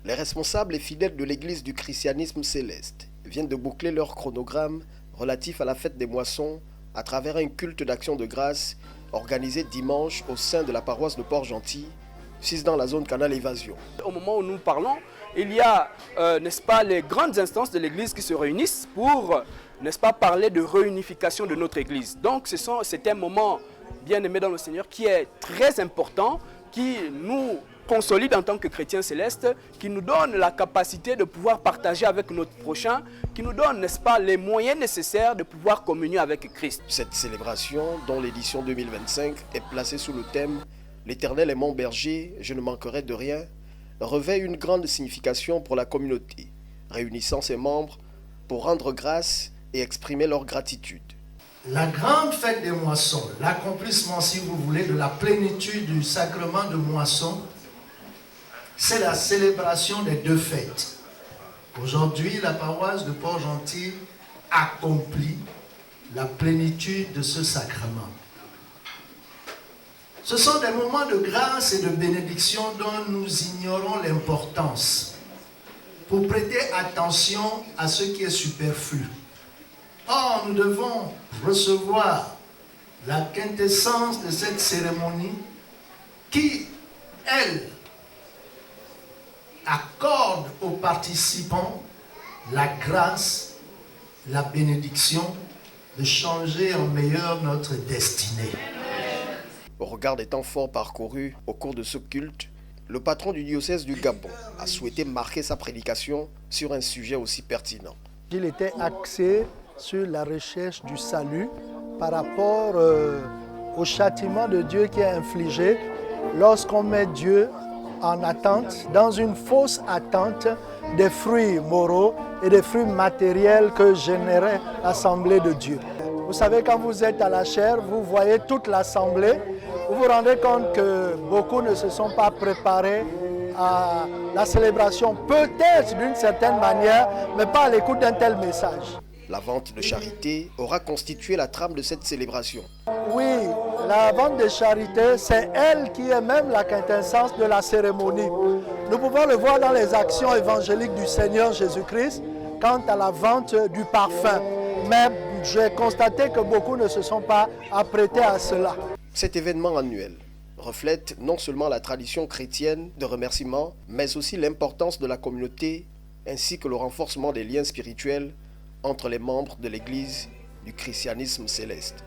Les responsables et fidèles de l'église du christianisme céleste viennent de boucler leur chronogramme relatif à la fête des moissons à travers un culte d'action de grâce organisé dimanche au sein de la paroisse de Port-Gentil, située dans la zone Canal Évasion. Au moment où nous parlons, il y a, n'est-ce pas, les grandes instances de l'église qui se réunissent pour, n'est-ce pas, parler de réunification de notre église. Donc c'est un moment, bien aimé dans le Seigneur, qui est très important, qui nous consolide en tant que chrétiens célestes, qui nous donne la capacité de pouvoir partager avec notre prochain, qui nous donne, n'est-ce pas, les moyens nécessaires de pouvoir communier avec Christ. Cette célébration, dont l'édition 2025 est placée sous le thème « L'Éternel est mon berger, je ne manquerai de rien », revêt une grande signification pour la communauté, réunissant ses membres pour rendre grâce et exprimer leur gratitude. La grande fête des moissons, l'accomplissement, si vous voulez, de la plénitude du sacrement de moisson, c'est la célébration des deux fêtes. Aujourd'hui, la paroisse de Port-Gentil accomplit la plénitude de ce sacrement. Ce sont des moments de grâce et de bénédiction dont nous ignorons l'importance pour prêter attention à ce qui est superflu. Or, nous devons recevoir la quintessence de cette cérémonie qui, elle, accorde aux participants la grâce, la bénédiction de changer en meilleur notre destinée. Au regard des temps forts parcourus au cours de ce culte, le patron du diocèse du Gabon a souhaité marquer sa prédication sur un sujet aussi pertinent. Il était axé sur la recherche du salut par rapport au châtiment de Dieu qui est infligé lorsqu'on met Dieu en attente, dans une fausse attente des fruits moraux et des fruits matériels que générait l'Assemblée de Dieu. Vous savez, quand vous êtes à la chaire, vous voyez toute l'Assemblée, vous vous rendez compte que beaucoup ne se sont pas préparés à la célébration, peut-être d'une certaine manière, mais pas à l'écoute d'un tel message. La vente de charité aura constitué la trame de cette célébration. Oui, la vente de charité, c'est elle qui est même la quintessence de la cérémonie. Nous pouvons le voir dans les actions évangéliques du Seigneur Jésus-Christ quant à la vente du parfum. Mais j'ai constaté que beaucoup ne se sont pas apprêtés à cela. Cet événement annuel reflète non seulement la tradition chrétienne de remerciement, mais aussi l'importance de la communauté ainsi que le renforcement des liens spirituels entre les membres de l'Église du christianisme céleste.